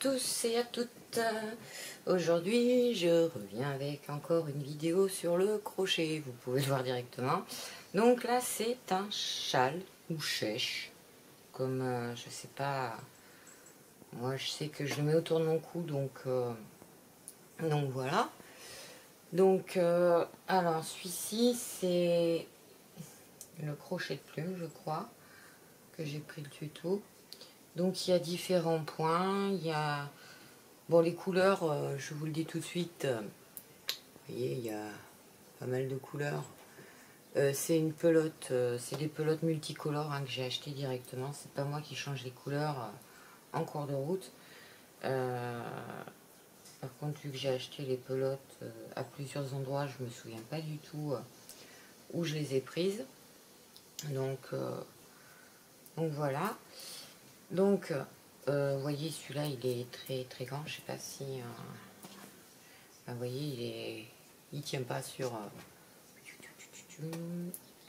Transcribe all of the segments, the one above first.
tous et à toutes. Aujourd'hui je reviens avec encore une vidéo sur le crochet, vous pouvez le voir directement. Donc là c'est un châle ou chèche, comme je sais pas, moi je sais que je le mets autour de mon cou, donc voilà. Donc alors celui-ci c'est le crochet de plume, je crois que j'ai pris le tuto. Donc il y a différents points, il y a bon les couleurs, je vous le dis tout de suite, vous voyez il y a pas mal de couleurs. C'est une pelote, c'est des pelotes multicolores hein, que j'ai acheté directement, c'est pas moi qui change les couleurs en cours de route. Par contre vu que j'ai acheté les pelotes à plusieurs endroits, je me souviens pas du tout où je les ai prises. Donc voilà. Donc vous voyez celui-là il est très très grand, je sais pas si vous voyez il tient pas sur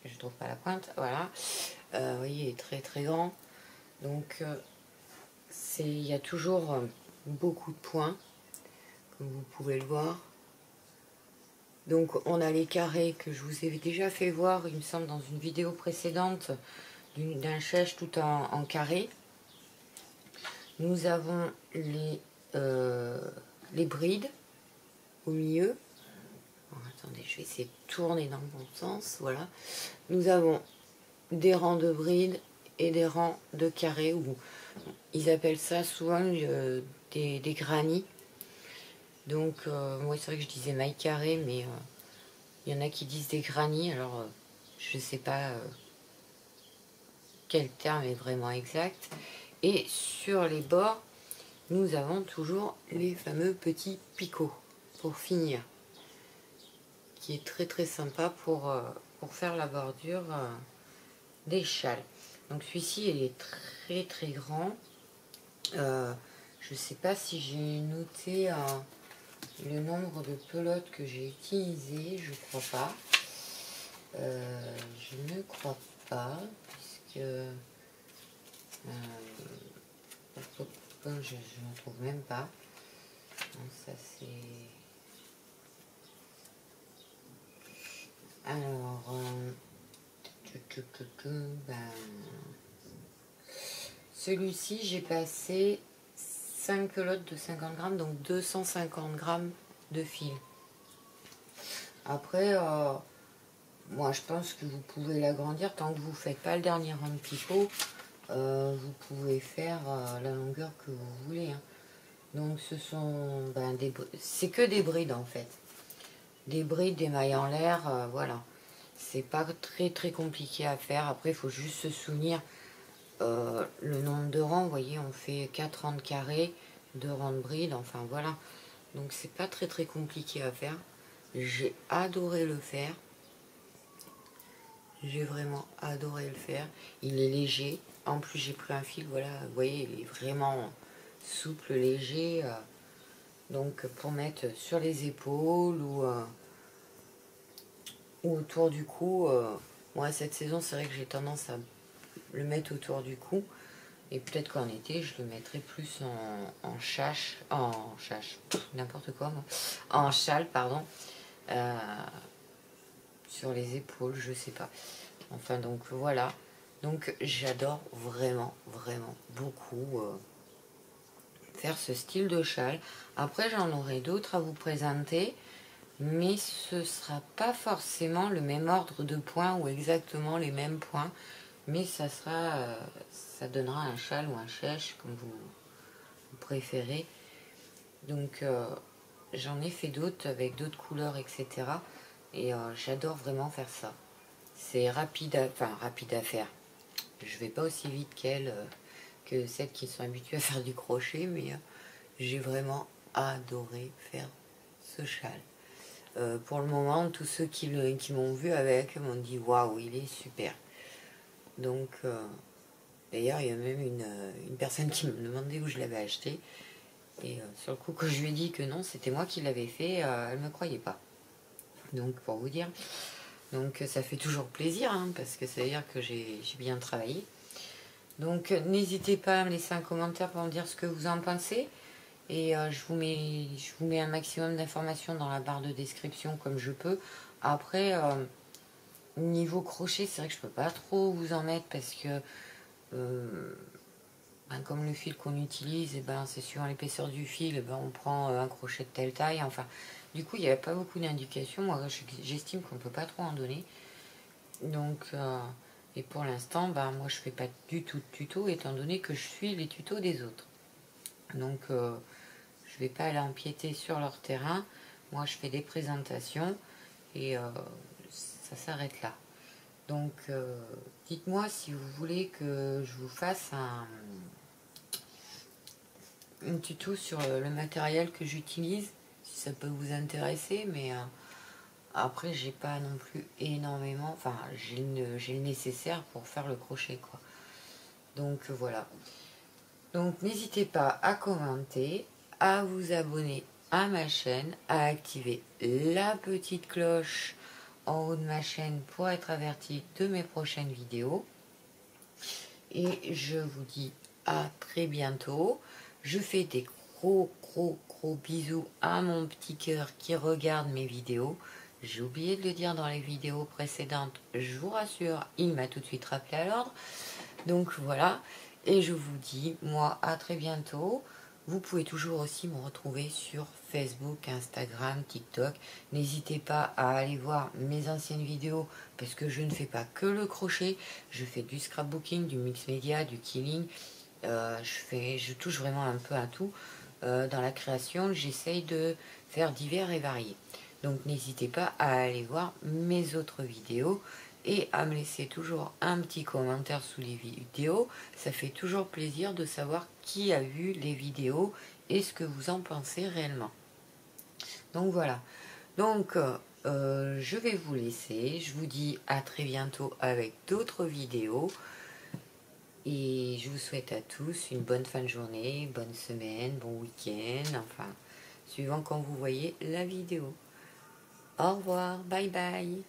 je trouve pas la pointe, voilà. Vous voyez il est très très grand, donc il y a toujours beaucoup de points comme vous pouvez le voir. Donc on a les carrés que je vous ai déjà fait voir il me semble dans une vidéo précédente d'un chèche tout en carré. Nous avons les brides au milieu. Bon, attendez, je vais essayer de tourner dans le bon sens. Voilà. Nous avons des rangs de brides et des rangs de carrés, ou ils appellent ça souvent des grannies. Donc, moi c'est vrai que je disais maille carrée, mais il y en a qui disent des grannies. Alors, je ne sais pas quel terme est vraiment exact. Et sur les bords, nous avons toujours les fameux petits picots pour finir, qui est très très sympa pour faire la bordure des châles. Donc celui-ci il est très très grand. Je sais pas si j'ai noté le nombre de pelotes que j'ai utilisé, je crois pas. Je ne crois pas, puisque je n'en trouve même pas. Donc ça c'est... Alors, celui-ci j'ai passé 5 pelotes de 50 grammes, donc 250 grammes de fil. Après, moi je pense que vous pouvez l'agrandir tant que vous ne faites pas le dernier rang de pivot. Vous pouvez faire la longueur que vous voulez. Hein. Donc ce sont c'est que des brides en fait. Des brides, des mailles en l'air, voilà. C'est pas très très compliqué à faire. Après il faut juste se souvenir le nombre de rangs. Vous voyez on fait 4 rangs de carré, 2 rangs de brides, enfin voilà. Donc c'est pas très très compliqué à faire. J'ai adoré le faire. J'ai vraiment adoré le faire. Il est léger. En plus j'ai pris un fil, voilà, vous voyez, il est vraiment souple, léger. Donc pour mettre sur les épaules ou autour du cou. Moi cette saison c'est vrai que j'ai tendance à le mettre autour du cou. Et peut-être qu'en été je le mettrai plus en chache, n'importe quoi moi. En châle, pardon. Sur les épaules, je sais pas. Enfin donc voilà. Donc j'adore vraiment, vraiment beaucoup faire ce style de châle. Après j'en aurai d'autres à vous présenter, mais ce sera pas forcément le même ordre de points ou exactement les mêmes points, mais ça sera, ça donnera un châle ou un chèche comme vous préférez. Donc j'en ai fait d'autres avec d'autres couleurs, etc. Et j'adore vraiment faire ça. C'est rapide à faire. Je vais pas aussi vite qu'elles, que celles qui sont habituées à faire du crochet, mais j'ai vraiment adoré faire ce châle. Pour le moment, tous ceux qui m'ont vu avec m'ont dit waouh, il est super. Donc, d'ailleurs, il y a même une personne qui me demandait où je l'avais acheté. Et sur le coup, quand je lui ai dit que non, c'était moi qui l'avais fait, elle ne me croyait pas. Donc, pour vous dire. Donc ça fait toujours plaisir, hein, parce que ça veut dire que j'ai bien travaillé. Donc n'hésitez pas à me laisser un commentaire pour me dire ce que vous en pensez. Et je vous mets un maximum d'informations dans la barre de description comme je peux. Après, niveau crochet, c'est vrai que je peux pas trop vous en mettre parce que ben, comme le fil qu'on utilise, et ben, c'est suivant l'épaisseur du fil, et ben, on prend un crochet de telle taille. Enfin, du coup, il n'y a pas beaucoup d'indications. Moi, j'estime qu'on ne peut pas trop en donner. Donc, et pour l'instant, ben, moi, je fais pas du tout de tuto, étant donné que je suis les tutos des autres. Donc, je vais pas aller empiéter sur leur terrain. Moi, je fais des présentations et ça s'arrête là. Donc, dites-moi si vous voulez que je vous fasse un tuto sur le matériel que j'utilise, si ça peut vous intéresser, mais après, j'ai pas non plus énormément, enfin, j'ai le nécessaire pour faire le crochet, quoi. Donc, voilà. Donc, n'hésitez pas à commenter, à vous abonner à ma chaîne, à activer la petite cloche en haut de ma chaîne pour être averti de mes prochaines vidéos. Et je vous dis à très bientôt. Je fais des gros bisous à mon petit cœur qui regarde mes vidéos. J'ai oublié de le dire dans les vidéos précédentes, je vous rassure, il m'a tout de suite rappelé à l'ordre. Donc voilà, et je vous dis, moi, à très bientôt. Vous pouvez toujours aussi me retrouver sur Facebook, Instagram, TikTok. N'hésitez pas à aller voir mes anciennes vidéos parce que je ne fais pas que le crochet. Je fais du scrapbooking, du mix média, du killing. Je touche vraiment un peu à tout. Dans la création, j'essaye de faire divers et variés. Donc n'hésitez pas à aller voir mes autres vidéos et à me laisser toujours un petit commentaire sous les vidéos. Ça fait toujours plaisir de savoir qui a vu les vidéos et ce que vous en pensez réellement. Donc voilà. Donc je vais vous laisser. Je vous dis à très bientôt avec d'autres vidéos. Et je vous souhaite à tous une bonne fin de journée, bonne semaine, bon week-end, enfin, suivant quand vous voyez la vidéo. Au revoir, bye bye.